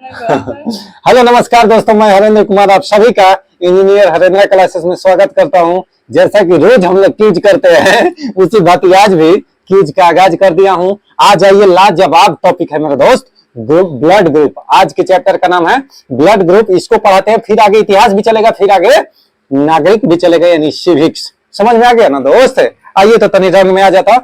Hello नमस्कार दोस्तों, मैं हरेंद्र कुमार आप सभी का इंजीनियर हरेंद्र क्लासेस में स्वागत करता हूं। जैसा कि रोज हम लोग क्विज करते हैं उसी भांति आज भी क्विज का आगाज कर दिया हूं। आज आइए लाजवाब टॉपिक है मेरे दोस्त, ब्लड ग्रुप। आज के चैप्टर का नाम है ब्लड ग्रुप। इसको पढ़ाते हैं, फिर आगे इतिहास भी चलेगा, फिर आगे नागरिक भी चलेगा, यानी सिविक्स। समझ में आ गया ना दोस्त? आइए तो तनी रंग में आ जाता।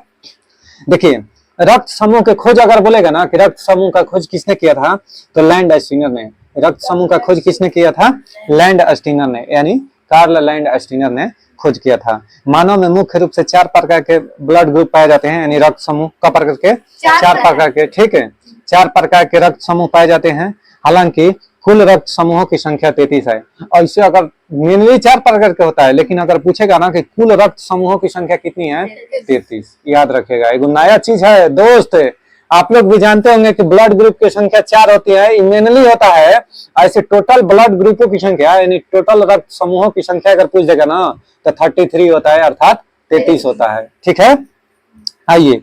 देखिए, रक्त समूह के खोज अगर बोलेगा ना कि रक्त समूह का खोज किसने किया था, तो लैंड स्टीनर ने। रक्त समूह का खोज किसने किया था? लैंड स्टीनर ने, यानी कार्ल लैंड स्टीनर ने खोज किया था। मानव में मुख्य रूप से 4 प्रकार के ब्लड ग्रुप पाए जाते हैं, यानी रक्त समूह का प्रकार के 4 प्रकार के, ठीक है, 4 प्रकार के रक्त समूह पाए जाते हैं। हालांकि कुल रक्त समूहों की संख्या 33 है। और इससे अगर मेनली 4 प्रकार के होता है, लेकिन अगर पूछेगा ना कि कुल रक्त समूहों की संख्या कितनी है, 33। याद रखेगा, एक नया चीज है दोस्त। आप लोग भी जानते होंगे कि ब्लड ग्रुप की संख्या 4 होती है, मेनली होता है। ऐसे टोटल ब्लड ग्रुपों की संख्या, यानी टोटल रक्त समूहों की संख्या अगर पूछ देगा ना तो 33 होता है, अर्थात 33 होता है। ठीक है, आइए,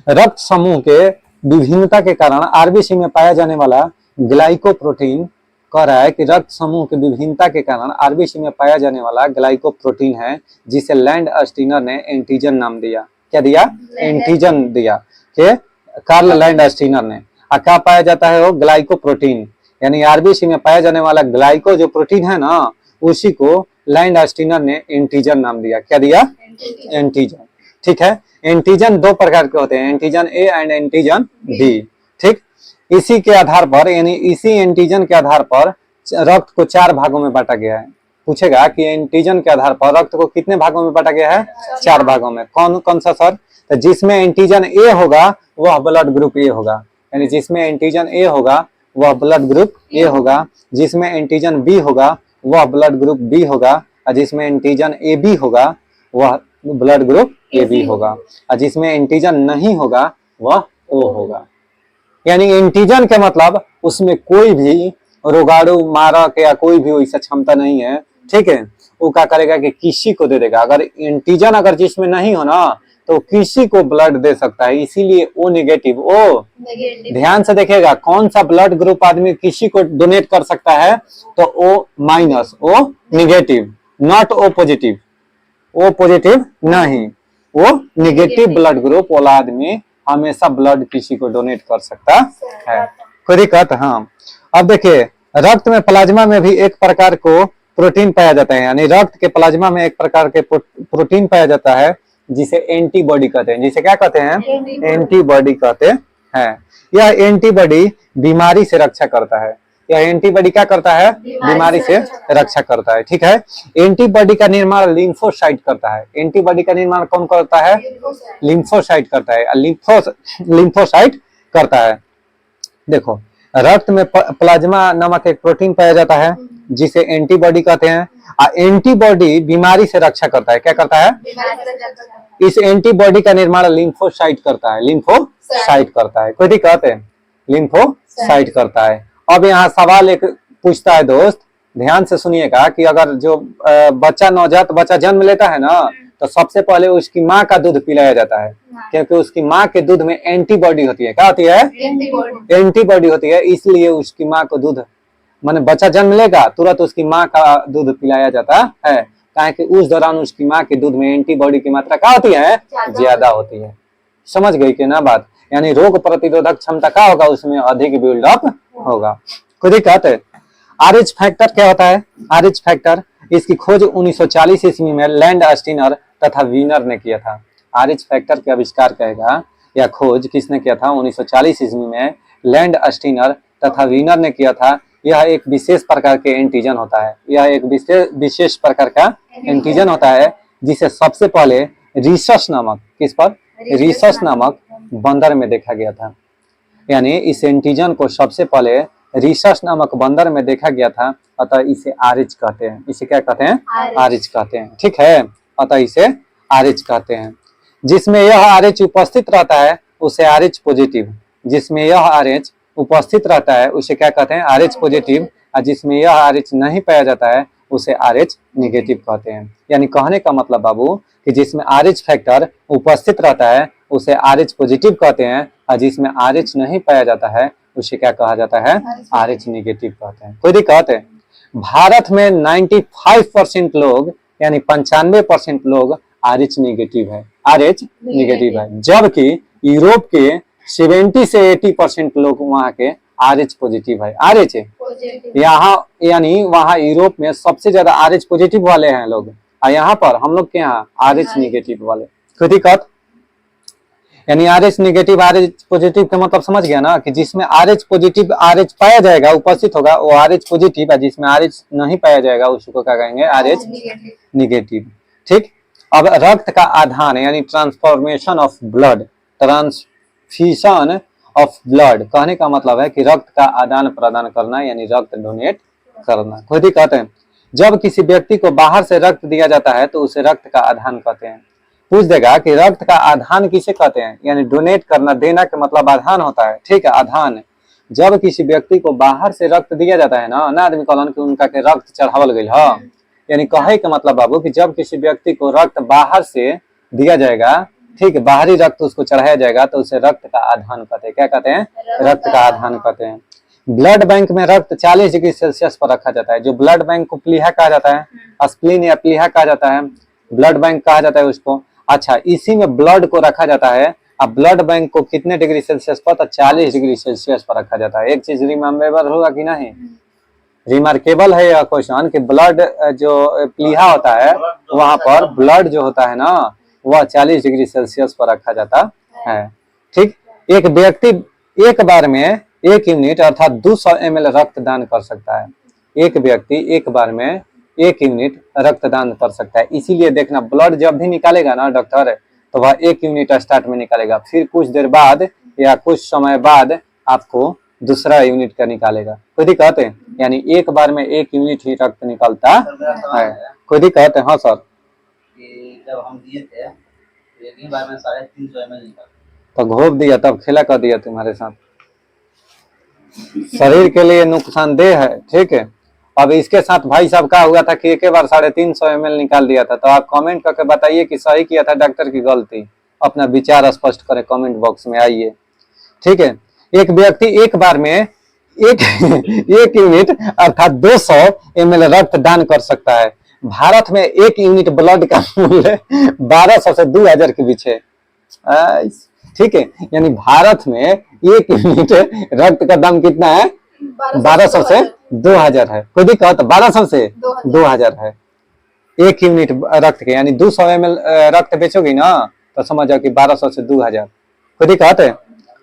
रक्त समूह के विभिन्नता के कारण आरबीसी में पाया जाने वाला ग्लाइकोप्रोटीन कह रहा है कि रक्त समूह की विभिन्नता के कारण आरबीसी में पाया जाने वाला ग्लाइकोप्रोटीन है, जिसे लैंड स्टीनर ने एंटीजन नाम दिया। क्या दिया? एंटीजन दिया, के कार्ल लैंड स्टीनर ने। क्या पाया जाता है वो? ग्लाइकोप्रोटीन, यानी आरबीसी में पाया जाने वाला ग्लाइको जो प्रोटीन है ना, उसी को लैंड स्टीनर ने एंटीजन नाम दिया। क्या दिया? एंटीजन। ठीक है, एंटीजन 2 प्रकार के होते हैं, antigen A and antigen B. ठीक, इसी के आधार पर, यानी इसी एंटीजन के आधार पर रक्त को 4 भागों में बांटा गया है। पूछेगा कि एंटीजन के आधार पर रक्त को कितने भागों में बांटा गया है? 4 भागों में। कौन कौन सा सर? तो जिसमें एंटीजन ए होगा वह ब्लड ग्रुप ए होगा, यानी जिसमें एंटीजन ए होगा वह ब्लड ग्रुप ए होगा। जिसमें एंटीजन बी होगा वह ब्लड ग्रुप बी होगा। और जिसमें एंटीजन ए बी होगा वह ब्लड ग्रुप ए बी होगा। और जिसमें एंटीजन नहीं होगा वह ओ होगा। यानी एंटीजन के मतलब उसमें कोई भी रोगाणु मारक या कोई भी वैसा क्षमता नहीं है। ठीक है, वो क्या करेगा कि किसी को दे देगा। अगर एंटीजन अगर जिसमें नहीं हो ना तो किसी को ब्लड दे सकता है, इसीलिए ओ नेगेटिव। ओ ध्यान से देखिएगा, कौन सा ब्लड ग्रुप आदमी किसी को डोनेट कर सकता है, तो O minus, O negative, not O positive. O positive नहीं, वो नेगेटिव ब्लड ग्रुप वाला आदमी हमेशा ब्लड किसी को डोनेट कर सकता है। कोई दिक्कत? हाँ। अब देखिए, रक्त में प्लाज्मा में भी एक प्रकार को प्रोटीन पाया जाता है, यानी रक्त के प्लाज्मा में एक प्रकार के प्रोटीन पाया जाता है जिसे एंटीबॉडी कहते हैं। जिसे क्या कहते हैं? एंटीबॉडी कहते हैं। यह एंटीबॉडी बीमारी से रक्षा करता है। यह एंटीबॉडी क्या करता है? बीमारी से रक्षा करता है। ठीक है, एंटीबॉडी का निर्माण लिम्फोसाइट करता है। एंटीबॉडी का निर्माण कौन करता है? लिम्फोसाइट करता है। लिम्फोसाइट करता है। देखो, रक्त में प्लाज्मा नामक एक प्रोटीन पाया जाता है जिसे एंटीबॉडी कहते हैं। एंटीबॉडी बीमारी से रक्षा करता है। क्या करता है? इस एंटीबॉडी का निर्माण लिम्फोसाइट करता है। लिम्फोसाइट करता है। कोई दिक्कत है? लिम्फोसाइट करता है। अब यहाँ सवाल एक पूछता है दोस्त, ध्यान से सुनिएगा कि अगर जो बच्चा, नवजात बच्चा जन्म लेता है ना, तो सबसे पहले उसकी माँ का दूध पिलाया जाता है, क्योंकि उसकी माँ के दूध में एंटीबॉडी होती है। क्या होती है? एंटीबॉडी होती है, इसलिए उसकी माँ को दूध, माने बच्चा जन्म लेगा तुरंत उसकी माँ का दूध पिलाया जाता है, ताकि उस दौरान उसकी माँ के दूध में एंटीबॉडी की मात्रा क्या होती है? ज्यादा होती है। समझ गई कि ना बात? यानी रोग प्रतिरोधक क्षमता क्या होगा? उसमें अधिक बिल्डअप होगा। कोई दिक्कत है? आरएच फैक्टर क्या होता है? आरएच फैक्टर, इसकी खोज 1940 ईस्वी में लैंड स्टीनर तथा वीनर ने किया था। आरएच फैक्टर के आविष्कार कहेगा या खोज किसने किया था? 1940 ईस्वी में लैंड स्टीनर तथा वीनर ने किया था। यह एक विशेष प्रकार के एंटीजन होता है। यह एक विशेष प्रकार का एंटीजन होता है जिसे सबसे पहले रीसस नामक, किस पर? रीसस नामक बंदर में देखा गया था। यानी इस एंटीजन को सबसे पहले रीसस नामक बंदर में देखा गया था, अतः इसे आरएच कहते हैं। इसे क्या कहते हैं? आरएच कहते हैं। ठीक है, अतः इसे आरएच कहते हैं। जिसमें यह आरएच उपस्थित रहता है उसे आरएच पॉजिटिव, जिसमें यह आरएच उपस्थित रहता है उसे क्या कहते हैं? RH positive. और जिसमें यह आरएच नहीं पाया जाता है उसे आरएच नेगेटिव कहते हैं। यानी कहने का मतलब बाबू कि जिसमें आरएच फैक्टर उपस्थित रहता है उसे आरएच पॉजिटिव कहते हैं, और जिसमें आरएच नहीं पाया जाता है उसे क्या कहा जाता है, RH निगेटिव कहते हैं। कोई दिक्कत है? भारत में 95% लोग यानी 95% लोग RH निगेटिव है, RH निगेटिव है, जबकि यूरोप के 70 से 80% लोग वहाँ के RH पॉजिटिव है। RH यहाँ यानी वहाँ यूरोप में सबसे ज्यादा RH पॉजिटिव वाले हैं लोग, और यहाँ पर हम लोग के यहाँ RH निगेटिव वाले। कोई दिक्कत? यानी RH निगेटिव RH पॉजिटिव का मतलब समझ गया ना, कि जिसमें RH पॉजिटिव RH पाया जाएगा उपस्थित होगा वो RH पॉजिटिव है, जिसमें RH नहीं पाया जाएगा उसको क्या कहेंगे, RH निगेटिव। ठीक। अब रक्त का आधान यानी transformation of blood, transfusion of blood कहने का मतलब है कि रक्त का आदान प्रदान करना यानी रक्त डोनेट करना। कोई दिक्कत है? जब किसी व्यक्ति को बाहर से रक्त दिया जाता है तो उसे रक्त का आधान कहते हैं। पूछ देगा कि रक्त का आधान किसे कहते हैं, यानी डोनेट करना, देना का मतलब आधान होता है। ठीक है, आधान। जब किसी व्यक्ति को बाहर से रक्त दिया जाता है ना आदमी कहलन कि उनका के रक्त चढ़ावल गई है, यानी कहे का मतलब बाबू कि जब किसी व्यक्ति को रक्त बाहर से दिया जाएगा, ठीक है, बाहरी रक्त उसको चढ़ाया जाएगा तो उसे रक्त का आधान कहते हैं। क्या कहते हैं? रक्त का आधान कहते हैं। ब्लड बैंक में रक्त 40 डिग्री सेल्सियस पर रखा जाता है। जो ब्लड बैंक को प्लीहा कहा जाता है, स्प्लीन या प्लीहा कहा जाता है, ब्लड बैंक कहा जाता है उसको। अच्छा, इसी में ब्लड को रखा जाता है। अब ब्लड बैंक को कितने डिग्री सेल्सियस पर? तो 40 डिग्री सेल्सियस पर रखा जाता है। एक चीज रिमेम्बर होगा कि नहीं, रिमार्केबल है यह क्वेश्चन कि ब्लड जो प्लीहा होता है वहां पर ब्लड जो होता है ना वह 40 डिग्री सेल्सियस पर रखा जाता है। ठीक। एक व्यक्ति एक बार में 1 यूनिट अर्थात 200 ml रक्तदान कर सकता है। एक व्यक्ति एक बार में 1 यूनिट रक्तदान कर सकता है। इसीलिए देखना, ब्लड जब भी निकालेगा ना डॉक्टर तो वह 1 यूनिट स्टार्ट में निकालेगा, फिर कुछ देर बाद या कुछ समय बाद आपको दूसरा यूनिट का निकालेगा। कोई दिक्कत है? यानी एक बार में 1 यूनिट ही रक्त निकलता है। कोई दिक्कत है? हाँ सर। जब हम दिए थे एक ही बार में 350 ml निकाला, तो घोप दिया तब खेला कर दिया तुम्हारे साथ, शरीर के लिए नुकसानदेह है। ठीक है। अब इसके साथ भाई साहब का हुआ था कि एक बार 350 ml निकाल दिया था। तो आप कमेंट करके बताइए कि सही किया था डॉक्टर की गलती, अपना विचार स्पष्ट करें, कमेंट बॉक्स में आइए। ठीक है। एक व्यक्ति एक बार में एक यूनिट अर्थात 200 ml रक्त दान कर सकता है। भारत में 1 यूनिट ब्लड का मूल्य 1200 से 2000 के बीच है। ठीक है, यानी भारत में 1 यूनिट रक्त का दाम कितना है? 1200 से 2000 है। कोई दिक्कत? 1200 से 2000 है 1 यूनिट रक्त के, यानी 200 ml रक्त बेचोगी ना तो समझ जाओ कि 1200 से 2000। कोई दिक्कत है?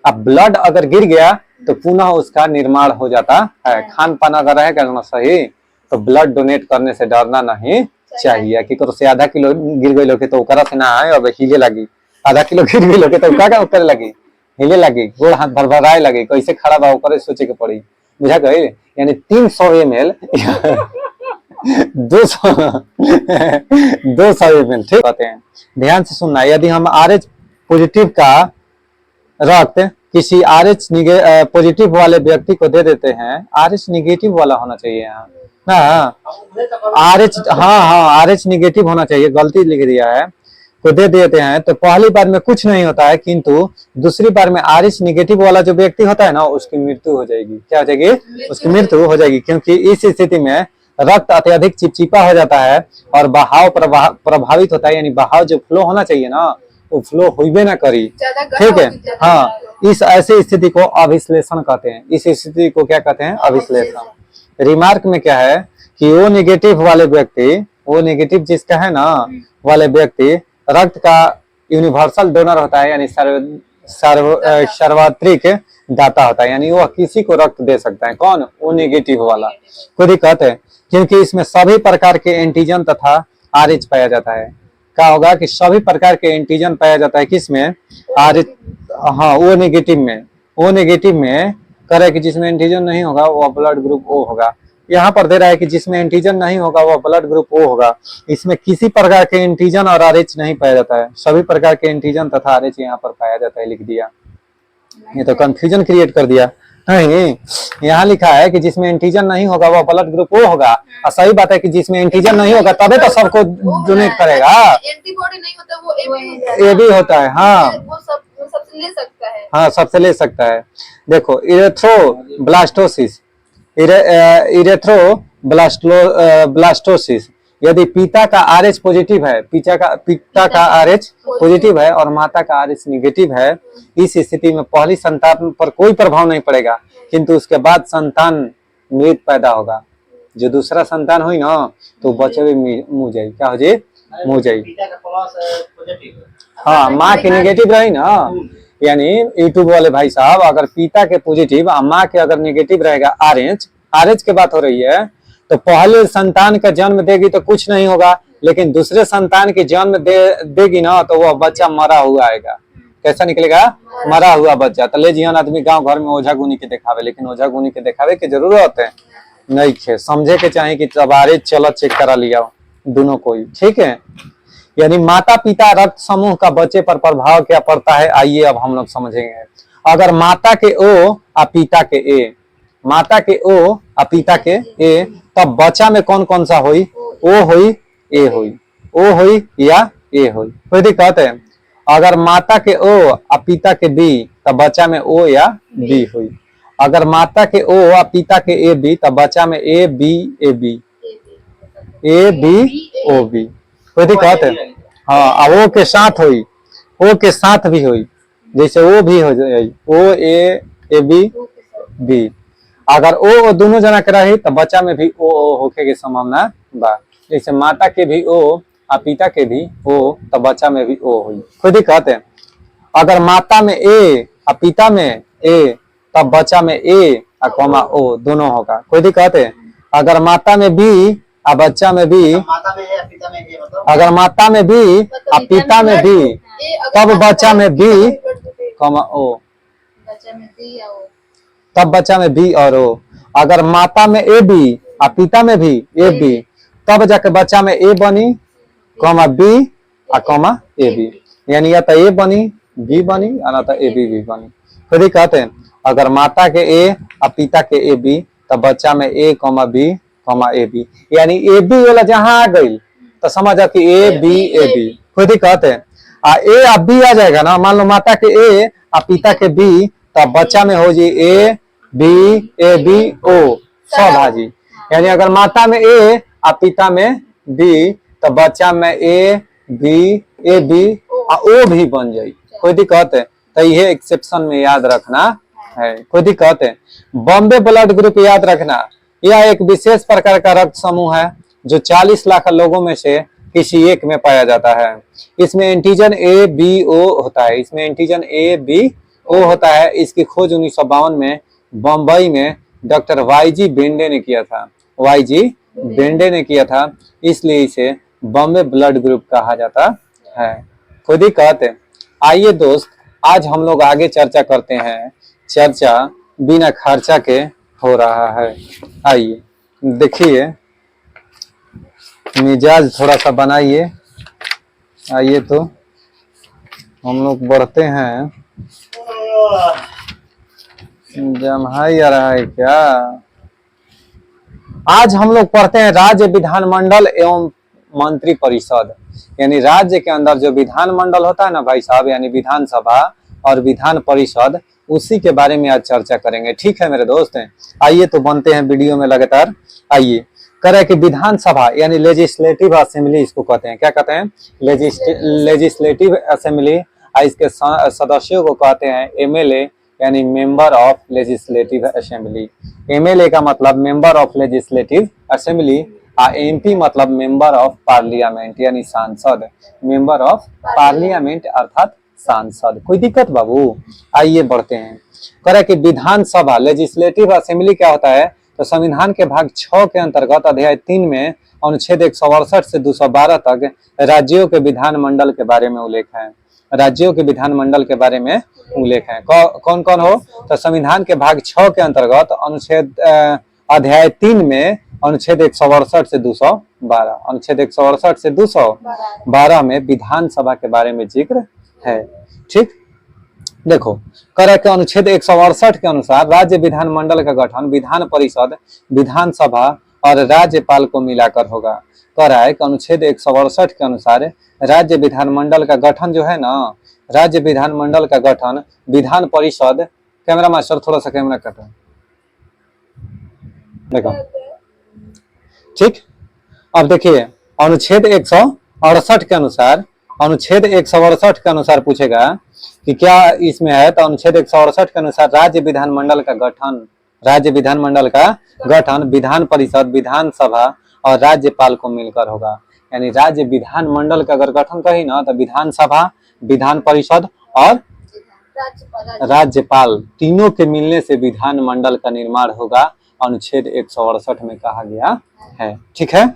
अब ब्लड अगर गिर गया तो पुनः उसका निर्माण हो जाता है। खान पान अगर रहेगा ना सही तो ब्लड डोनेट करने से डरना नहीं चाहिए। कि से आधा किलो गिर गई लोग तो ओकरा से ना आए, अब हिले लगी। आधा किलो गिर गई लोग तो क्या करे लगी, हिले लगी, गोड़ हाथ भरभराए लगी, कैसे खड़ा बा ओकरे सोचे के पड़ी। बुझा गई? यानी 300 ml 200 ml। ठीक कहते हैं। ध्यान से सुनना, यदि हम RH पॉजिटिव का रक्त किसी RH पॉजिटिव वाले व्यक्ति को दे देते हैं, RH निगेटिव वाला होना चाहिए यहाँ ना, RH हाँ RH निगेटिव होना चाहिए, गलती लिख दिया है, को दे देते हैं तो पहली बार में कुछ नहीं होता है, किंतु दूसरी बार में RH निगेटिव वाला जो व्यक्ति होता है ना उसकी मृत्यु हो जाएगी। क्या हो जाएगी? उसकी मृत्यु हो जाएगी, क्योंकि इस स्थिति में रक्त अत्यधिक चिपचिपा हो जाता है और बहाव प्रभावित होता है, यानी बहाव जो फ्लो होना चाहिए ना वो फ्लो होइबे ना करी। ठीक है। हाँ, इस ऐसी स्थिति को अभिश्लेषण कहते हैं। इस स्थिति को क्या कहते हैं? अभिश्लेषण। रिमार्क में क्या है कि वो नेगेटिव वाले व्यक्ति, वो नेगेटिव जिसका है ना वाले व्यक्ति रक्त का यूनिवर्सल डोनर होता है, यानी सार्वत्रिक दाता होता है, यानी वह किसी को रक्त दे सकता है। कौन? वो नेगेटिव वाला। कोई दिक्कत है? क्योंकि इसमें सभी प्रकार के एंटीजन तथा RH पाया जाता है। क्या होगा कि सभी प्रकार के एंटीजन पाया जाता है किसमें? RH। हाँ, वो नेगेटिव में, वो नेगेटिव में करे कि जिसमें एंटीजन नहीं होगा वो ब्लड ग्रुप O होगा। यहाँ पर दे रहा है कि जिसमें एंटीजन नहीं होगा वो ब्लड ग्रुप O होगा। इसमें किसी प्रकार के एंटीजन और RH नहीं पाया जाता है, सभी प्रकार के एंटीजन तथा RH यहाँ पर पाया जाता है। लिख दिया, ये तो कंफ्यूजन क्रिएट कर दिया। नहीं, यहाँ लिखा है कि जिसमें एंटीजन नहीं होगा वो ब्लड ग्रुप O होगा, और सही बात है कि जिसमें एंटीजन नहीं होगा तभी तो सबको डोनेट करेगा। एंटीबॉडी नहीं होता वो AB होता है। हाँ, वो सबसे ले सकता है। हाँ, सबसे ले सकता है। देखो इरेथ्रोब्लास्टोसिस, इरेथ्रोब्लास्टोसिस, यदि पिता का आरएच पॉजिटिव है, पिता का आरएच पॉजिटिव है और माता का आरएच निगेटिव है, इस स्थिति में पहली संतान पर कोई प्रभाव नहीं पड़ेगा, किंतु उसके बाद संतान मृत पैदा होगा। जो दूसरा संतान हुई ना तो बच्चे भी मुँह जाई, क्या हो जाए, मुँह जाई। पिता का प्लस पॉजिटिव, हाँ, माँ की निगेटिव रही ना, यानी यूट्यूब वाले भाई साहब, अगर पिता के पॉजिटिव और माँ के अगर निगेटिव रहेगा आरएच, आरएच की बात हो रही है, तो पहले संतान का जन्म देगी तो कुछ नहीं होगा, लेकिन दूसरे संतान के जन्म देगी ना तो वह बच्चा मरा हुआ आएगा। कैसा निकलेगा, मरा हुआ बच्चा। तो ले जियन आदमी गांव घर में ओझा गुनी के दिखावे, लेकिन ओझा गुनी के दिखावे की जरूरत है नहीं है, समझे के चाहे कि तब आरएच चलो चेक करा लिया दोनों कोई, ठीक है। यानी माता पिता रक्त समूह का बच्चे पर प्रभाव क्या पड़ता है, आइए अब हम लोग समझेंगे। अगर माता के ओ और पिता के ए, माता के ओ और पिता के ए, तब बच्चा में कौन कौन सा हुई, ओ हुई, ए हुई, ओ हुई या ए हुई, कोई दिक्कत है। अगर माता के ओ और पिता के बी, तब बच्चा में ओ या बी हुई। अगर माता के ओ और पिता के ए बी, तब बच्चा में A B A B, A B O B, कोई दिक्कत है। हाँ, ओ के साथ हुई, ओ के साथ भी हुई, जैसे ओ भी हो जाए, ओ ए बी बी। अगर ओ दोनों जना के रही तो बच्चा में भी ओ होके की संभावना बा, जैसे माता के भी ओ और पिता के भी ओ, तो बच्चा में भी ओ हुई, कोई दिक्कत है। अगर माता में ए और पिता में ए, तब बच्चा में ए और कॉमा ओ दोनों होगा, कोई दिक्कत है। अगर माता में बी और बच्चा में बी, माता में है पिता में है, मतलब अगर माता में बी और पिता में बी, तब बच्चा में बी कॉमा ओ, तब बच्चा में बी और ओ। अगर माता में ए बी और पिता में भी ए बी, तब जाके बच्चा में ए बनी कॉमा बी और कॉमा ए बी, यानी या तो ए बनी बी बनी या ना तो ए बी बनी, फिर कहते हैं। अगर माता के ए और पिता के ए बी, तब बच्चा में A comma B comma A B, यानी ए बी वाला जहां आ गई तो समझ आ कि ए बी, खुद ही कहते हैं। ए और बी आ जाएगा ना, मान लो माता के ए और पिता के बी, तब बच्चा में हो जी ए बी ओ सब हाजी, यानी अगर माता में ए और पिता में बी, तो बच्चा में ए बी और ओ भी बन जाए, कोई दिक्कत है। तो ये एक्सेप्शन में याद रखना है, कोई दिक्कत है। बॉम्बे ब्लड ग्रुप याद रखना, यह एक विशेष प्रकार का रक्त समूह है जो 40 लाख लोगों में से किसी एक में पाया जाता है। इसमें एंटीजन ए बी ओ होता है, इसमें एंटीजन ए बी ओ होता है। इसकी खोज 1952 में बम्बई में डॉक्टर वाईजी बेंडे ने किया था, वाईजी बेंडे ने किया था, इसलिए इसे बॉम्बे ब्लड ग्रुप कहा जाता है, खुद ही कहते। आइए दोस्त, आज हम लोग आगे चर्चा करते हैं। चर्चा बिना खर्चा के हो रहा है। आइए देखिए, मिजाज थोड़ा सा बनाइए। आइए तो हम लोग बढ़ते हैं। जमहाई आ रहा है क्या? आज हम लोग पढ़ते हैं राज्य विधानमंडल एवं मंत्री परिषद, यानी राज्य के अंदर जो विधानमंडल होता है ना भाई साहब, यानी विधानसभा और विधान परिषद, उसी के बारे में आज चर्चा करेंगे। ठीक है मेरे दोस्त हैं, आइए तो बनते हैं वीडियो में लगातार। आइए करें कि विधानसभा यानी लेजिस्लेटिव असेंबली इसको कहते हैं, क्या कहते हैं? Legislative assembly. इसके सदस्यों को कहते हैं एमएलए, यानी member of legislative assembly. MLA का मतलब member of legislative assembly, MP मतलब मेंबर ऑफ पार्लियामेंट यानी सांसद, मेंबर ऑफ पार्लियामेंट अर्थात सांसद। कोई दिक्कत बाबू? आइए बढ़ते हैं। करे कि विधानसभा लेजिस्लेटिव असेंबली क्या होता है, तो संविधान के भाग 6 के अंतर्गत अध्याय 3 में अनुच्छेद 168 से 212 तक राज्यों के विधानमंडल के बारे में उल्लेख है। राज्यों के विधानमंडल के बारे में उल्लेख है। कौन कौन हो, तो संविधान के भाग 6 के अंतर्गत अनुच्छेद अध्याय 3 में अनुच्छेद 168 से 212, अनुच्छेद 168 से 212 में विधानसभा के बारे में जिक्र है। ठीक, देखो करे के अनुच्छेद 168 के अनुसार राज्य विधानमंडल का गठन विधान परिषद, विधानसभा और राज्यपाल को मिलाकर होगा। कह रहा है कि अनुच्छेद 168 के अनुसार राज्य विधानमंडल का गठन जो है ना, राज्य विधानमंडल का गठन विधान परिषद कैमरा मास्टर थोड़ा सा कैमरा कट है, देखो ठीक। अब देखिए अनुच्छेद 168 के अनुसार, अनुच्छेद 168 के अनुसार पूछेगा कि क्या इसमें है, तो अनुच्छेद 168 के अनुसार राज्य विधानमंडल का गठन, राज्य विधानमंडल का गठन विधान परिषद, विधानसभा और राज्यपाल को मिलकर होगा। यानी राज्य विधानमंडल का अगर गठन कही ना, तो विधानसभा, विधान परिषद और राज्यपाल तीनों के मिलने से विधानमंडल का निर्माण होगा, अनुच्छेद 168 में कहा गया है। ठीक है,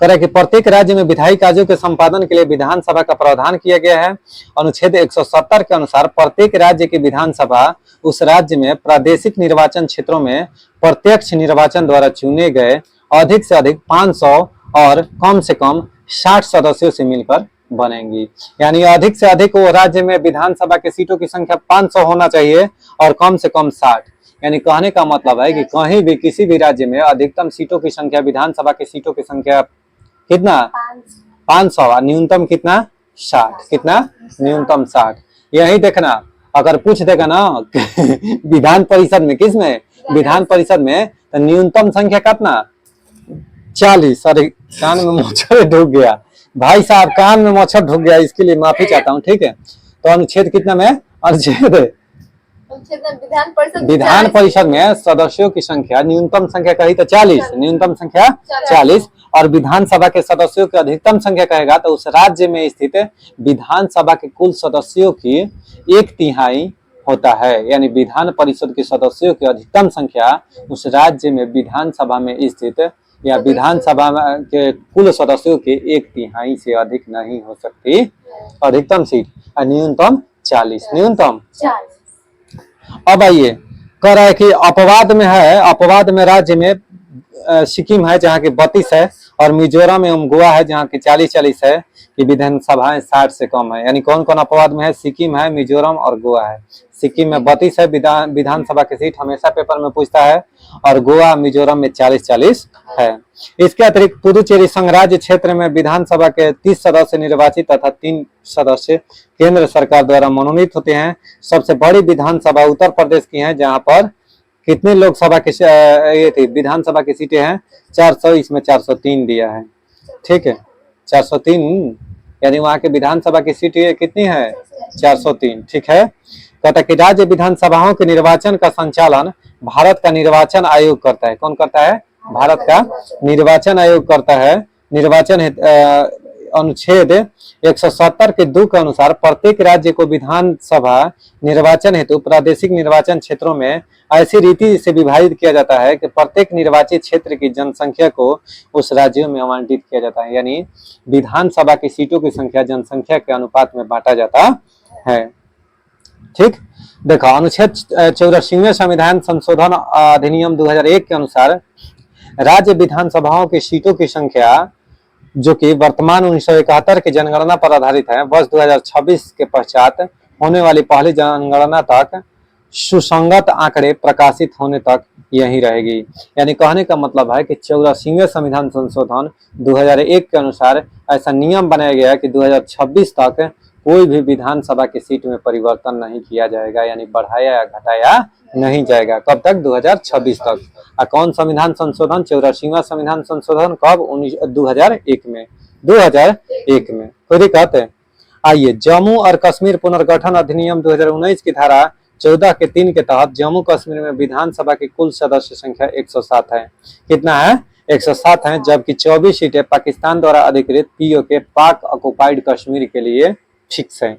कह कि प्रत्येक राज्य में विधायी कार्यों के संपादन के लिए विधानसभा का प्रावधान किया गया है। अनुच्छेद 170 के अनुसार प्रत्येक राज्य की विधानसभा उस राज्य में प्रादेशिक निर्वाचन क्षेत्रों में प्रत्यक्ष निर्वाचन द्वारा चुने गए अधिक से अधिक 500 और कम से कम 60 सदस्यों से मिलकर बनेंगी। यानी अधिक से अधिक वो राज्य में विधानसभा के सीटों की संख्या 500 होना चाहिए और कम से कम 60। यानी कहने का मतलब है कि कहीं भी किसी भी राज्य में अधिकतम सीटों की संख्या, विधानसभा की सीटों की संख्या कितना 500 और न्यूनतम कितना 60, कितना न्यूनतम 60। यही देखना, अगर पूछ देगा ना विधान परिषद में, किसमें, विधान परिषद में, तो न्यूनतम संख्या कितना 40। अरे कान में मच्छर ढुक गया भाई साहब, कान में मच्छर ढुक गया, इसके लिए माफी चाहता हूँ। ठीक है, तो अनुच्छेद कितना में, अनुच्छेद विधान परिषद में सदस्यों की संख्या, न्यूनतम संख्या कही तो 40, न्यूनतम संख्या 40, और विधानसभा के सदस्यों की अधिकतम संख्या कहेगा तो उस राज्य में स्थित विधानसभा के कुल सदस्यों की 1/3 होता है। यानी विधान परिषद के सदस्यों की अधिकतम संख्या उस राज्य में विधानसभा में स्थित या विधानसभा के कुल सदस्यों के 1/3 से अधिक नहीं हो सकती अधिकतम सीट, और न्यूनतम 40, न्यूनतम 40। अब आइए, कह रहा है कि अपवाद में है, अपवाद में राज्य में सिक्किम है जहाँ की 32 है, और मिजोरम एवं गोवा है जहाँ की 40-40 है कि विधानसभाएं 60 से कम है। यानी कौन कौन अपवाद में है, सिक्किम है, मिजोरम और गोवा है। सिक्किम में 32 है विधानसभा की सीट, हमेशा पेपर में पूछता है, और गोवा मिजोरम में 40-40 है। इसके अतिरिक्त पुदुचेरी संघराज्य क्षेत्र में विधानसभा के 30 सदस्य निर्वाचित तथा 3 सदस्य केंद्र सरकार द्वारा मनोनीत होते हैं। सबसे बड़ी विधानसभा उत्तर प्रदेश की है, जहाँ पर कितने लोकसभा की ये थी, विधानसभा की सीटें हैं 400, इसमें 403 दिया है। ठीक है, 403, यानी वहां के विधानसभा की सीटें कितनी है, 403। ठीक है, कहता कि राज्य विधानसभाओं के निर्वाचन का संचालन भारत का निर्वाचन आयोग करता है। कौन करता है, भारत का निर्वाचन आयोग करता है। निर्वाचन अनुच्छेद 170 के 2 के अनुसार प्रत्येक राज्य को विधानसभा निर्वाचन हेतु प्रादेशिक निर्वाचन क्षेत्रों में ऐसी रीति से विभाजित किया जाता है कि प्रत्येक निर्वाचित क्षेत्र की जनसंख्या को उस राज्यों में आवंटित किया जाता है। यानी विधानसभा की सीटों की संख्या जनसंख्या के अनुपात में बांटा जाता है। ठीक, देखो अनुच्छेद 84वें संविधान संशोधन अधिनियम 2001 के अनुसार राज्य विधानसभाओं की सीटों की संख्या, जो कि वर्तमान 1971 की जनगणना पर आधारित है, वर्ष 2026 के पश्चात होने वाली पहली जनगणना तक सुसंगत आंकड़े प्रकाशित होने तक यही रहेगी। यानी कहने का मतलब है कि 84वें संविधान संशोधन 2001 के अनुसार ऐसा नियम बनाया गया है कि 2026 तक कोई भी विधानसभा की सीट में परिवर्तन नहीं किया जाएगा, यानी बढ़ाया या घटाया नहीं जाएगा। कब तक, 2026 तक। कौन संविधान संशोधन, 84वां संविधान संशोधन कब, 2001 में, 2001 में। कोई दिक्कत है? आइए, जम्मू और कश्मीर पुनर्गठन अधिनियम 2019 की धारा 14 के 3 के तहत जम्मू कश्मीर में विधानसभा की कुल सदस्य संख्या 107 है। कितना है, 107 है, जबकि 24 सीटें पाकिस्तान द्वारा अधिकृत पीओके पाक ऑक्युपाइड कश्मीर के लिए फिक्स है।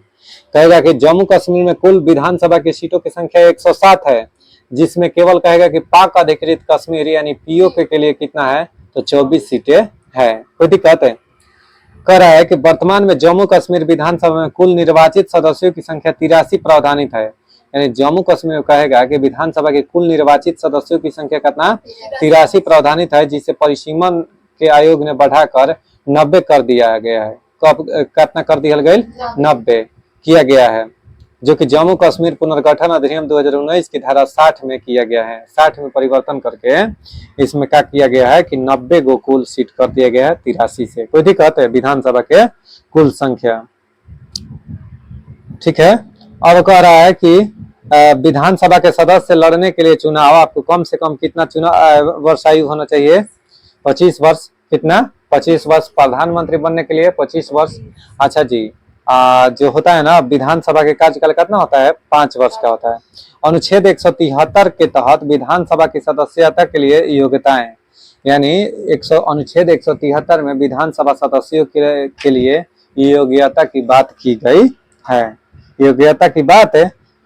कहेगा कि जम्मू कश्मीर में कुल विधानसभा की सीटों की संख्या 107 है, जिसमें केवल कहेगा कि पाक अधिकृत कश्मीर यानी पीओके के लिए कितना है, तो 24 सीटें है। कोई दिक्कत है? कह रहा है कि वर्तमान में जम्मू कश्मीर विधानसभा में कुल निर्वाचित सदस्यों की संख्या 83 प्रावधानित है। यानी जम्मू कश्मीर में कहेगा कि विधानसभा के कुल निर्वाचित सदस्यों की संख्या कितना, 83 प्रावधानित है, जिसे परिसीमन के आयोग ने बढ़ाकर 90 कर दिया गया है। कब कितना कर दिया गया, 90 किया गया है, जो कि जम्मू कश्मीर पुनर्गठन अधिनियम 2019 की धारा 60 में किया गया है। 60 में परिवर्तन करके इसमें क्या किया गया है कि 90 गो कुल सीट कर दिया गया है 83 से। कोई दिक्कत है, विधानसभा के कुल संख्या। ठीक है, अब कह रहा है कि विधानसभा के सदस्य लड़ने के लिए चुनाव आपको कम से कम कितना वर्ष आयु होना चाहिए? 25 वर्ष। कितना? 25 वर्ष। प्रधानमंत्री बनने के लिए 25 वर्ष। अच्छा जी, जो होता है ना विधानसभा के कार्यकाल कितना होता है? 5 वर्ष का होता है। अनुच्छेद 173 के तहत विधानसभा की सदस्यता के लिए योग्यताएं, यानी अनुच्छेद 173 में विधानसभा सदस्यों के लिए योग्यता की बात की गई है। योग्यता की बात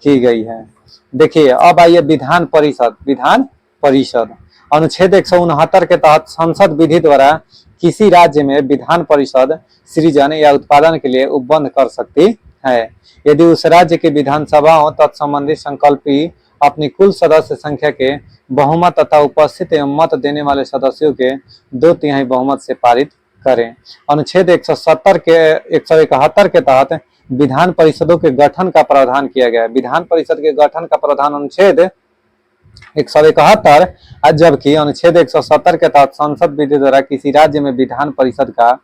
की गई है। देखिए अब आइए विधान परिषद। विधान परिषद अनुच्छेद 169 के तहत संसद विधि द्वारा किसी राज्य में विधान परिषद सृजन या उत्पादन के लिए उपबंध कर सकती है यदि उस राज्य की विधानसभाओं तत्संबंधी संकल्पी अपनी कुल सदस्य संख्या के बहुमत तथा उपस्थित एवं मत देने वाले सदस्यों के 2/3 बहुमत से पारित करें। अनुच्छेद 171 के तहत विधान परिषदों के गठन का प्रावधान किया गया है। विधान परिषद के गठन का प्रावधान अनुच्छेद 171, जबकि अनुच्छेद 170 के तहत संसद विधि द्वारा किसी राज्य में विधान परिषद का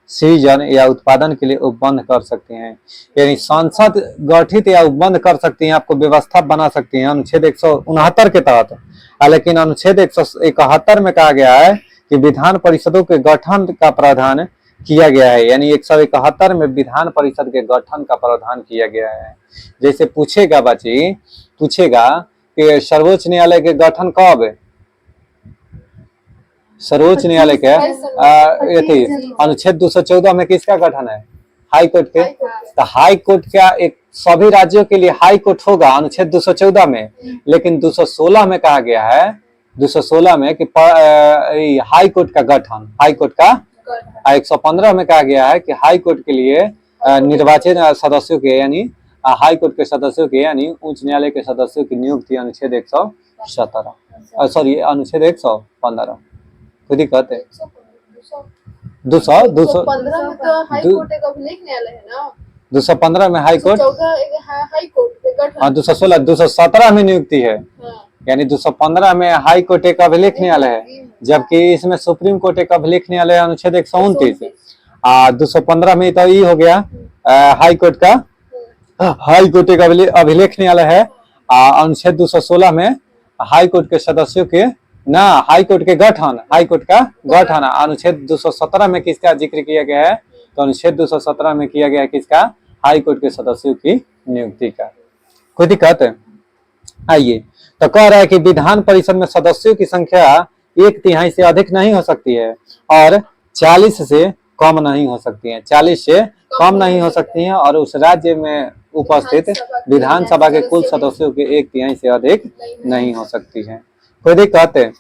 सृजन या उत्पादन के लिए उपबंध कर सकते हैं, यानी संसद गठित या उपबंध कर सकती हैं, आपको व्यवस्था बना सकती हैं अनुच्छेद 169 के तहत। लेकिन अनुच्छेद 171 में कहा गया है कि विधान परिषदों के गठन का प्रावधान किया गया है, यानी 171 में विधान परिषद के गठन का प्रावधान किया गया है। जैसे पूछेगा बच्ची, पूछेगा कि सर्वोच्च न्यायालय के गठन कब है? सर्वोच्च न्यायालय के अनुच्छेद 214 में किसका गठन है? हाई कोर्ट के। तो हाई कोर्ट का एक सभी राज्यों के लिए हाई कोर्ट होगा अनुच्छेद 214 में, लेकिन 216 में कहा गया है, 216 में कि हाई कोर्ट का गठन, हाई कोर्ट का 115 में कहा गया है कि हाई कोर्ट के लिए निर्वाचित सदस्यों के, यानी हाई कोर्ट के सदस्यों के, यानी उच्च न्यायालय के सदस्यों की नियुक्ति अनुच्छेद 117 सॉरी अनुच्छेद 115 खुद ही कहते हैं 215 में तो हाई कोर्ट एक अभिलेख न्यायालय है ना, 215 में हाई कोर्ट, हाई कोर्ट के गठन 216 217 में नियुक्ति है, यानी 215 में हाई कोर्ट एक अभिलेख न्यायालय है, जबकि इसमें सुप्रीम कोर्ट एक अभिलेख न्यायालय अनुच्छेद 129। 215 में तो ये हो गया हाई कोर्ट का, हाई कोर्ट एक अभिलेख न्यायालय है। अनुच्छेद 216 में हाई कोर्ट के सदस्यों के ना, हाई कोर्ट के गठन, हाई कोर्ट का गठन अनुच्छेद 217 में किसका जिक्र किया गया है? तो अनुच्छेद 217 में किया गया है किसका? हाई कोर्ट के सदस्यों की नियुक्ति का। कोई दिक्कत है? आइए, तो कह रहा है कि विधान परिषद में सदस्यों की संख्या 1/3 से अधिक नहीं हो सकती है और 40 से कम नहीं हो सकती है, 40 से कम नहीं हो सकती है, और उस राज्य में उपस्थित विधानसभा के कुल सदस्यों के 1/3 से अधिक नहीं हो सकती है। कोई दिक्कत है?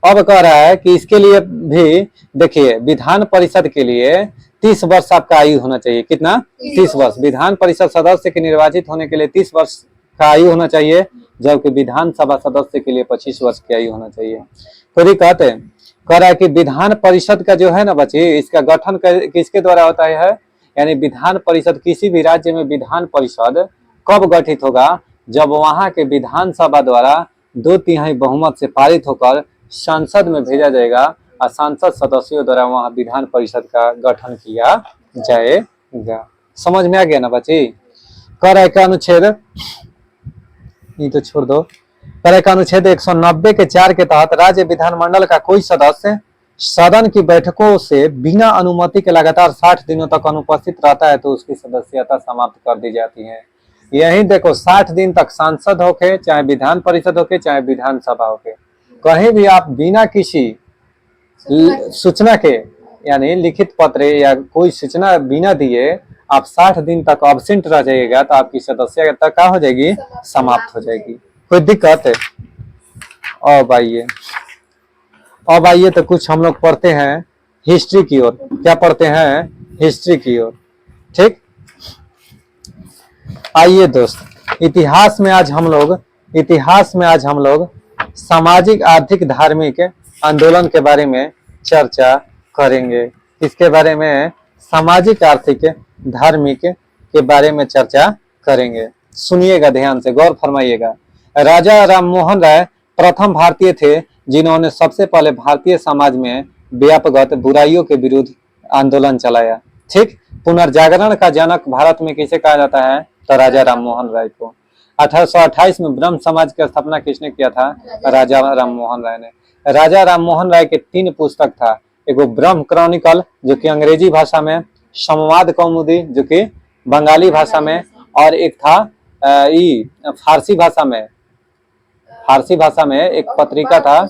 अब कह रहा है कि इसके लिए भी देखिए, विधान परिषद के लिए 30 वर्ष आपका आयु होना चाहिए। कितना? 30 वर्ष। विधान परिषद सदस्य के निर्वाचित होने के लिए 30 वर्ष का आयु होना चाहिए, जबकि विधानसभा सदस्य के लिए 25 वर्ष की आयु होना चाहिए। कोई दिक्कत है? कह रहा है कि विधान परिषद का जो है ना बच्चे, इसका गठन किसके द्वारा होता है? यानी विधान परिषद, किसी भी राज्य में विधान परिषद कब गठित होगा? जब वहां के विधानसभा द्वारा 2/3 बहुमत से पारित होकर संसद में भेजा जाएगा और सांसद सदस्यों द्वारा वहां विधान परिषद का गठन किया जाएगा। समझ में आ गया ना बच्ची? कह रहा है का अनुच्छेद, ये तो छोड़ दो, कह रहा है का अनुच्छेद 190 के 4 के तहत राज्य विधानमंडल का कोई सदस्य सदन की बैठकों से बिना अनुमति के लगातार 60 दिनों तक अनुपस्थित रहता है तो उसकी सदस्यता समाप्त कर दी जाती है। यही देखो, 60 दिन तक सांसद होके, चाहे विधान परिषद होके, चाहे विधानसभा होके, कहीं भी आप बिना किसी सूचना के, यानी लिखित पत्र या कोई सूचना बिना दिए आप 60 दिन तक अब्सेंट रह जाइएगा तो आपकी सदस्यता क्या हो जाएगी? समाप्त हो जाएगी। कोई दिक्कत है? अब आइए तो कुछ हम लोग पढ़ते हैं हिस्ट्री की ओर। क्या पढ़ते हैं? हिस्ट्री की ओर। ठीक, आइए दोस्त, इतिहास में आज हम लोग सामाजिक, आर्थिक, धार्मिक आंदोलन के बारे में चर्चा करेंगे। इसके बारे में सामाजिक, आर्थिक, धार्मिक के बारे में चर्चा करेंगे। सुनिएगा ध्यान से, गौर फरमाइएगा। राजा राममोहन राय प्रथम भारतीय थे जिन्होंने सबसे पहले भारतीय समाज में व्यापक बुराइयों के विरुद्ध आंदोलन चलाया। ठीक, पुनर्जागरण का जनक भारत में किसे कहा जाता है? तो राजा राममोहन राय को। 1828 में ब्रह्म समाज की स्थापना किसने किया था? राजा राम मोहन राय ने। राजा राम मोहन राय के 3 पुस्तक था, एगो ब्रह्म क्रॉनिकल जो कि अंग्रेजी भाषा में, संवाद कौमुदी जो कि बंगाली भाषा में, और एक था फारसी भाषा में, एक पत्रिका था,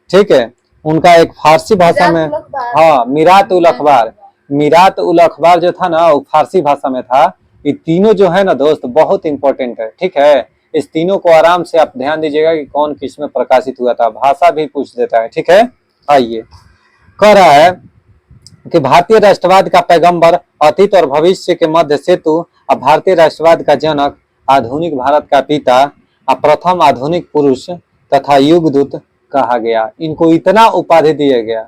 ठीक है, उनका एक फारसी भाषा में, हाँ, मीरात उल अखबार। मीरात उल अखबार जो था ना वो फारसी भाषा में था। ये तीनों जो है ना दोस्त बहुत इंपॉर्टेंट है, ठीक है। इस तीनों को आराम से आप ध्यान दीजिएगा कि कौन किस में प्रकाशित हुआ था, भाषा भी पूछ देता है, ठीक है। आइए, कह रहा है कि भारतीय राष्ट्रवाद का पैगंबर, अतीत और भविष्य के मध्य सेतु, और भारतीय राष्ट्रवाद का जनक, आधुनिक भारत का पिता, और प्रथम आधुनिक पुरुष तथा युगदूत कहा गया। इनको इतना उपाधि दिया गया,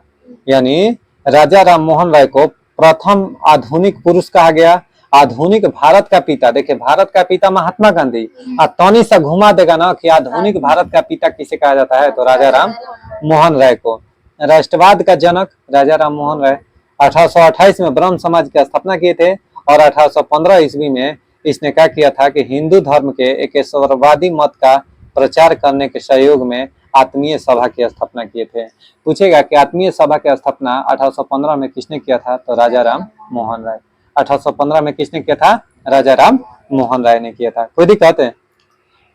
यानी राजा राम मोहन राय को प्रथम आधुनिक पुरुष कहा गया, आधुनिक भारत का पिता। देखिए, भारत का पिता महात्मा गांधी, तोनी सा घुमा देगा ना कि आधुनिक भारत का पिता किसे कहा जाता है, तो राजा राम मोहन राय को। राष्ट्रवाद का जनक राजा राम मोहन राय 1828 में ब्रह्म समाज की स्थापना किए थे, और 1815 ईस्वी में इसने क्या किया था कि हिंदू धर्म के एकेश्वरवादी मत का प्रचार करने के सहयोग में आत्मीय सभा की स्थापना किए थे। पूछेगा कि आत्मीय सभा की स्थापना 1815 में किसने किया था, तो राजा राम मोहन राय। 1815 में किसने किया था? राजा राम मोहन राय ने किया था। कोई दिक्कत है?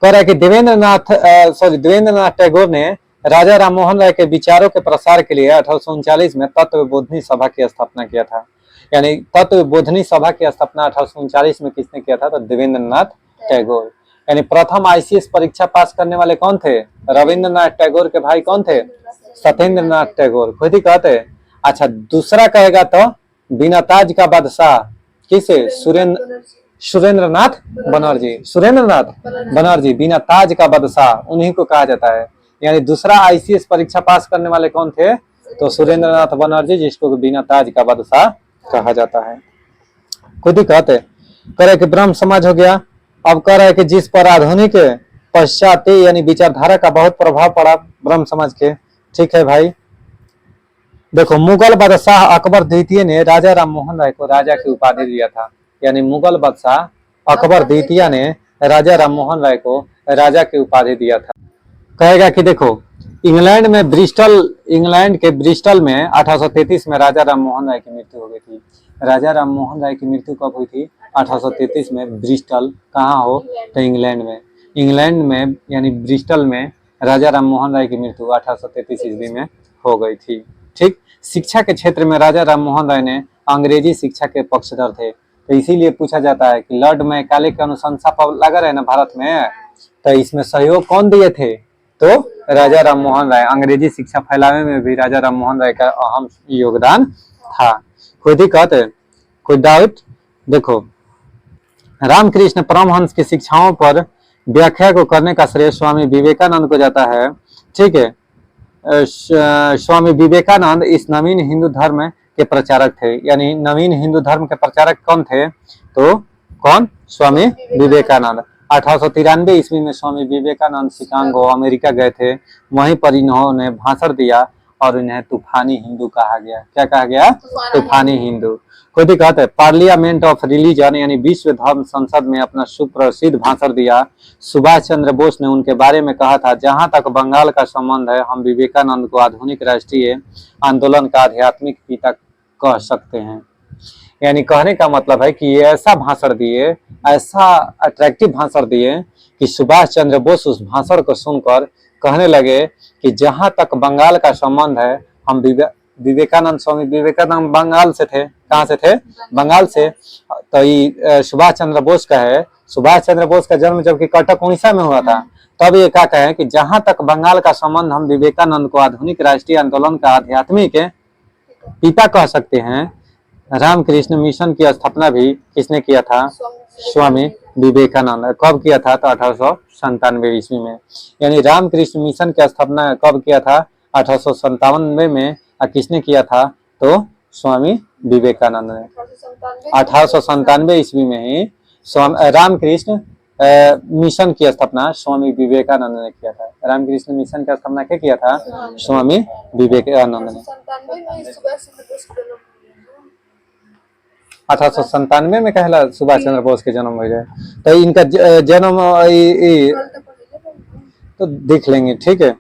कह रहा है कि देवेंद्रनाथ टैगोर ने राजा राम मोहन राय के विचारों के प्रसार के लिए 1839 में तत्वबोधिनी सभा की स्थापना किया था। यानी तत्वबोधिनी सभा की स्थापना 1839 में किसने किया था, तो देवेंद्रनाथ टैगोर। यानी प्रथम आईसीएस परीक्षा पास करने वाले कौन थे? रविंद्रनाथ टैगोर के भाई कौन थे? सत्येंद्रनाथ टैगोर। कोई दिक्कत है? अच्छा, दूसरा कहेगा तो बिना ताज का बादशाह किसे? सुरेंद्रनाथ बनर्जी, बिना ताज का बादशाह, उन्हीं को कहा जाता है। यानी दूसरा आईसीएस परीक्षा पास करने वाले कौन थे? तो सुरेंद्रनाथ बनर्जी, जिसको बिना ताज का बादशाह कहा जाता है। कोई दिक्कत है? कह रहे कि ब्रह्म समाज हो गया। अब कह रहे कि जिस पर आधुनिक पाश्चात्य यानी विचारधारा का बहुत प्रभाव पड़ा ब्रह्म समाज के, ठीक है भाई। देखो, मुगल बादशाह अकबर द्वितीय ने राजा राम मोहन राय को राजा की उपाधि दिया था। यानी मुगल बादशाह अकबर द्वितीय ने राजा राम मोहन राय को राजा की उपाधि दिया था। कहेगा कि देखो, इंग्लैंड के ब्रिस्टल में 1833 में राजा राम मोहन राय की मृत्यु हो गई थी। राजा राम मोहन राय की मृत्यु कब हुई थी? 1833 में। ब्रिस्टल कहाँ हो? तो इंग्लैंड में यानी ब्रिस्टल में राजा राम मोहन राय की मृत्यु 1833 ईस्वी में हो गई थी। ठीक। शिक्षा के क्षेत्र में राजा राम मोहन राय ने अंग्रेजी शिक्षा के पक्षधर थे। तो इसीलिए पूछा जाता है कि लॉर्ड मैकाले की अनुशंसा पर लगा रहे ना भारत में, तो इसमें सहयोग कौन दिए थे? तो राजा राम मोहन राय। अंग्रेजी शिक्षा फैलाने में भी राजा राम मोहन राय का अहम योगदान था। कोई दिक्कत है? कोई डाउट? देखो, रामकृष्ण परमहंस की शिक्षाओं पर व्याख्या को करने का श्रेय स्वामी विवेकानंद को जाता है। ठीक है, स्वामी विवेकानंद इस नवीन हिंदू धर्म के प्रचारक थे। यानी नवीन हिंदू धर्म के प्रचारक कौन थे? तो कौन? स्वामी विवेकानंद। 1893 ईस्वी में स्वामी विवेकानंद शिकागो अमेरिका गए थे। वहीं पर इन्होंने भाषण दिया और इन्हें तूफानी हिंदू कहा गया। क्या कहा गया? तूफानी हिंदू। कोई दिक्कत है? पार्लियामेंट ऑफ रिलीजन यानी विश्व धर्म संसद में अपना सुप्रसिद्ध भाषण दिया। सुभाष चंद्र बोस ने उनके बारे में कहा था, जहां तक बंगाल का संबंध है, हम विवेकानंद को आधुनिक राष्ट्रीय आंदोलन का आध्यात्मिक पिता कह सकते हैं। यानी कहने का मतलब है कि ये ऐसा भाषण दिए, ऐसा अट्रैक्टिव भाषण दिए कि सुभाष चंद्र बोस उस भाषण को सुनकर कहने लगे कि जहां तक बंगाल का संबंध है, हम विवेकानंद, स्वामी विवेकानंद बंगाल से थे। कहाँ से थे? बंगाल से। तो ये सुभाष चंद्र बोस का है। सुभाष चंद्र बोस का जन्म जबकि कटक उड़ीसा में हुआ था, तब ये क्या कहे कि जहां तक बंगाल का संबंध, हम विवेकानंद को आधुनिक राष्ट्रीय आंदोलन का आध्यात्मिक पिता कह सकते हैं। रामकृष्ण मिशन की स्थापना भी किसने किया था? स्वामी विवेकानंद। कब किया था? तो 1897 ईस्वी में। यानी रामकृष्ण मिशन की स्थापना कब किया था? 1897 में। और किसने किया था? तो स्वामी विवेकानंद ने। 1897 ईस्वी में ही रामकृष्ण मिशन की स्थापना स्वामी विवेकानंद ने किया था। रामकृष्ण मिशन की स्थापना क्या किया था? स्वामी विवेकानंद ने। 1897 में कहला सुभाष चंद्र बोस के जन्म हो गए। तो इनका जन्म तो देख लेंगे, ठीक है,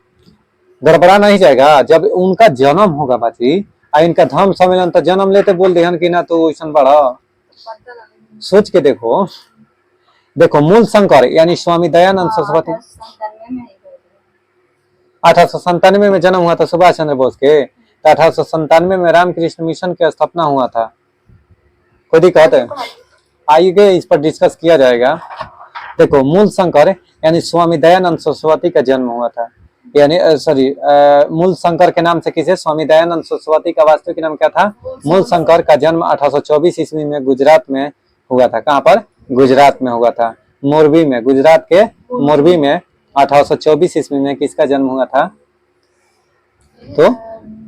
गड़बड़ा नहीं जाएगा। जब उनका जन्म होगा बाजी आ इनका धर्म सम्मेलन तो जन्म लेते बोल दिहन कि ना तो वैसा बड़ा सोच के देखो। देखो मूल शंकर यानी स्वामी दयानंद सरस्वती 1897 में जन्म हुआ था सुभाष चंद्र बोस के। तो 1897 में रामकृष्ण मिशन की स्थापना हुआ था। कोई दिक्कत है? आइए इस पर डिस्कस किया जाएगा। देखो मूल शंकर यानी स्वामी दयानंद सरस्वती का जन्म हुआ था, यानी सॉरी मूल शंकर के नाम से किसे, स्वामी दयानंद सरस्वती का वास्तविक नाम क्या था? मूल शंकर का जन्म 1824 ईस्वी में गुजरात में हुआ था। कहाँ पर? गुजरात में हुआ था, मोरबी में, गुजरात के मोरबी में 1824 ईस्वी में किसका जन्म हुआ था? तो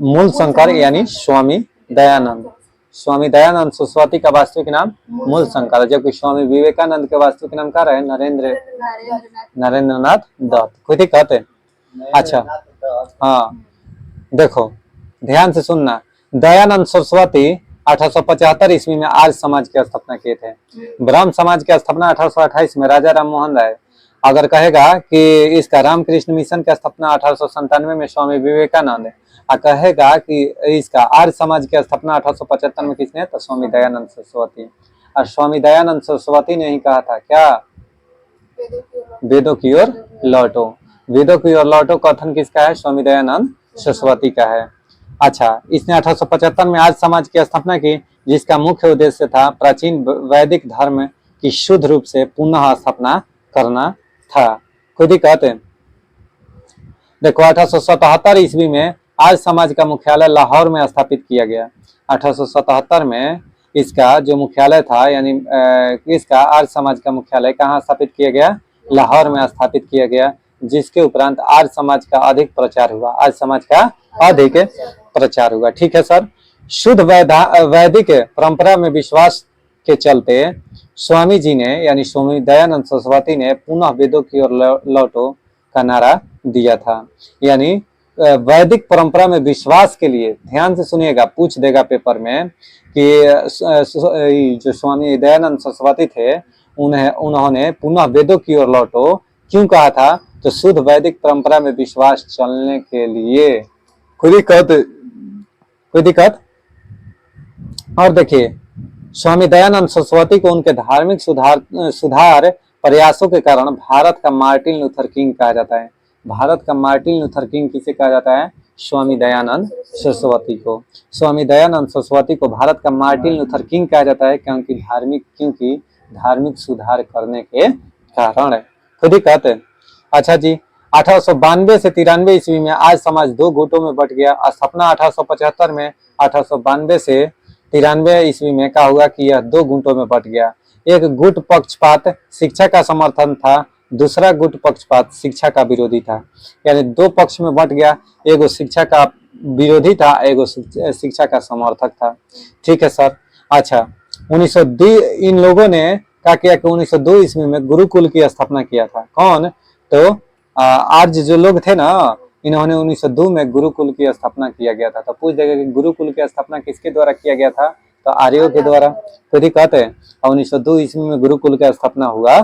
मूल शंकर यानी स्वामी दयानंद। स्वामी दयानंद सरस्वती का वास्तविक नाम मूल शंकर, जबकि स्वामी विवेकानंद के वास्तविक नाम क्या रहे? नरेंद्रनाथ दत्त। कोई दिक्कत है? अच्छा हाँ, देखो ध्यान से सुनना। दयानंद सरस्वती 1875 ईस्वी में आर्य समाज की स्थापना किए थे। ब्रह्म समाज की स्थापना 1828 में राजा राम मोहन राय। अगर कहेगा कि इसका रामकृष्ण मिशन की स्थापना 1897 में स्वामी विवेकानंद, और कहेगा कि इसका आर्य समाज की स्थापना 1875 में किसने? तो स्वामी दयानंद सरस्वती। और स्वामी दयानंद सरस्वती ने ही कहा था क्या? वेदों की ओर लौटो। वेदों की ओर लौटो कथन किसका है? स्वामी दयानंद सरस्वती का है। अच्छा, इसने 1875 में आर्य समाज की स्थापना की, जिसका मुख्य उद्देश्य था प्राचीन वैदिक धर्म की शुद्ध रूप से पुनः स्थापना करना था। कोई दिक्कत है? देखो 1877 ईस्वी में आर्य समाज का मुख्यालय लाहौर में स्थापित किया गया। 1877 में इसका जो मुख्यालय था, यानी इसका आर्य समाज का मुख्यालय कहाँ स्थापित किया गया? लाहौर में स्थापित किया गया, जिसके उपरांत आर्य समाज का अधिक प्रचार हुआ। आर्य समाज का अधिक प्रचार हुआ। ठीक है सर। शुद्ध वैदिक परंपरा में विश्वास के चलते स्वामी जी ने यानी स्वामी दयानंद सरस्वती ने पुनः वेदों की ओर लौटो का नारा दिया था। यानी वैदिक परंपरा में विश्वास के लिए, ध्यान से सुनिएगा, पूछ देगा पेपर में कि जो स्वामी दयानंद सरस्वती थे उन्होंने पुनः वेदों की ओर लौटो क्यों कहा था? तो शुद्ध वैदिक परंपरा में विश्वास चलने के लिए। कोई दिक्कत? और देखिए स्वामी दयानंद सरस्वती को उनके धार्मिक सुधार प्रयासों के कारण भारत का मार्टिन लूथर किंग कहा जाता है। भारत का मार्टिन लूथर किंग किसे कहा जाता है? स्वामी दयानंद सरस्वती को। स्वामी दयानंद सरस्वती को भारत का मार्टिन लूथर किंग कहा जाता है क्योंकि धार्मिक सुधार करने के कारण है। कोई दिक्कत है? अच्छा जी, 1892 से 93 ईस्वी में आर्य समाज दो गुटों में बट गया। स्थापना 1875 में, 1892 से 93 ईस्वी में क्या हुआ कि यह दो गुटों में बट गया। एक गुट पक्षपात शिक्षा का समर्थन था, दूसरा गुट पक्षपात शिक्षा का विरोधी था। यानी दो पक्ष में बट गया, एगो शिक्षा का विरोधी था, एगो शिक्षा का समर्थक था। ठीक है सर। अच्छा, 1902 इन लोगों ने क्या किया कि 1902 ईस्वी में गुरुकुल की स्थापना किया था। कौन? तो आर्य जो लोग थे ना, इन्होंने 1902 में गुरुकुल की स्थापना किया गया था। तो पूछ देगा कि गुरुकुल की स्थापना किसके द्वारा किया गया था? तो आर्यों के द्वारा। कोई दिक्कत है? 1902 ईस्वी में गुरुकुल की स्थापना हुआ